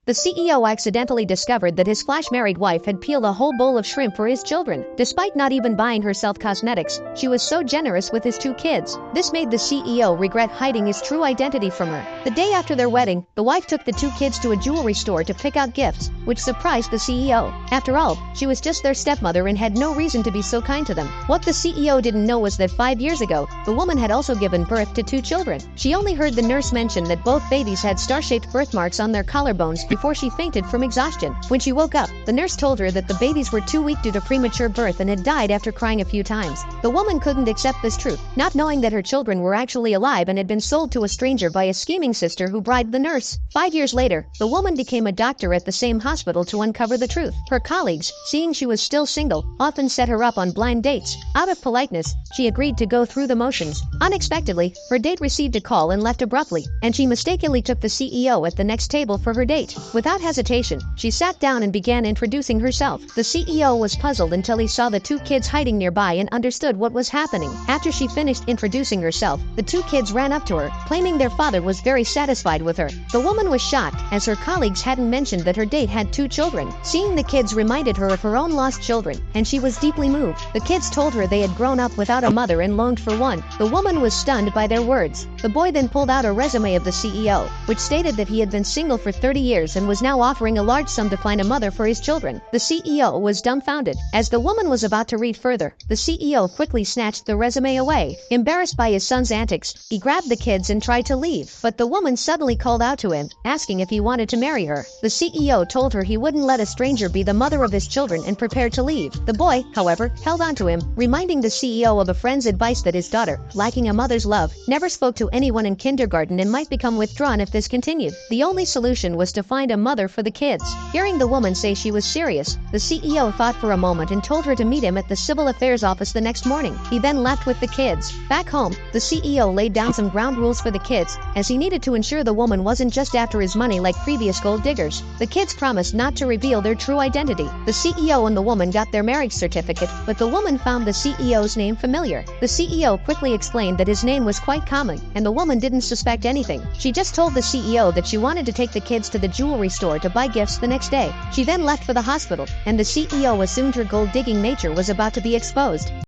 The CEO accidentally discovered that his flash-married wife had peeled a whole bowl of shrimp for his children. Despite not even buying herself cosmetics, she was so generous with his 2 kids. This made the CEO regret hiding his true identity from her. The day after their wedding, the wife took the 2 kids to a jewelry store to pick out gifts, which surprised the CEO. After all, she was just their stepmother and had no reason to be so kind to them. What the CEO didn't know was that 5 years ago, the woman had also given birth to 2 children. She only heard the nurse mention that both babies had star-shaped birthmarks on their collarbones before she fainted from exhaustion. When she woke up, the nurse told her that the babies were too weak due to premature birth and had died after crying a few times. The woman couldn't accept this truth, not knowing that her children were actually alive and had been sold to a stranger by a scheming sister who bribed the nurse. 5 years later, the woman became a doctor at the same hospital to uncover the truth. Her colleagues, seeing she was still single, often set her up on blind dates. Out of politeness, she agreed to go through the motions. Unexpectedly, her date received a call and left abruptly, and she mistakenly took the CEO at the next table for her date. Without hesitation, she sat down and began introducing herself. The CEO was puzzled until he saw the 2 kids hiding nearby and understood what was happening. After she finished introducing herself, the 2 kids ran up to her, claiming their father was very satisfied with her. The woman was shocked, as her colleagues hadn't mentioned that her date had 2 children. Seeing the kids reminded her of her own lost children, and she was deeply moved. The kids told her they had grown up without a mother and longed for one. The woman was stunned by their words. The boy then pulled out a resume of the CEO, which stated that he had been single for 30 years and was now offering a large sum to find a mother for his children. The CEO was dumbfounded. As the woman was about to read further, the CEO quickly snatched the resume away. Embarrassed by his son's antics, he grabbed the kids and tried to leave, but the woman suddenly called out to him, asking if he wanted to marry her. The CEO told her he wouldn't let a stranger be the mother of his children and prepared to leave. The boy, however, held on to him, reminding the CEO of a friend's advice that his daughter, lacking a mother's love, never spoke to anyone in kindergarten and might become withdrawn if this continued. The only solution was to find a mother for the kids. Hearing the woman say she was serious, the CEO thought for a moment and told her to meet him at the Civil Affairs office the next morning. He then left with the kids. Back home, the CEO laid down some ground rules for the kids, as he needed to ensure the woman wasn't just after his money like previous gold diggers. The kids promised not to reveal their true identity. The CEO and the woman got their marriage certificate, but the woman found the CEO's name familiar. The CEO quickly explained that his name was quite common, and the woman didn't suspect anything. She just told the CEO that she wanted to take the kids to the jewelry store to buy gifts the next day. She then left for the hospital, and the CEO assumed her gold-digging nature was about to be exposed.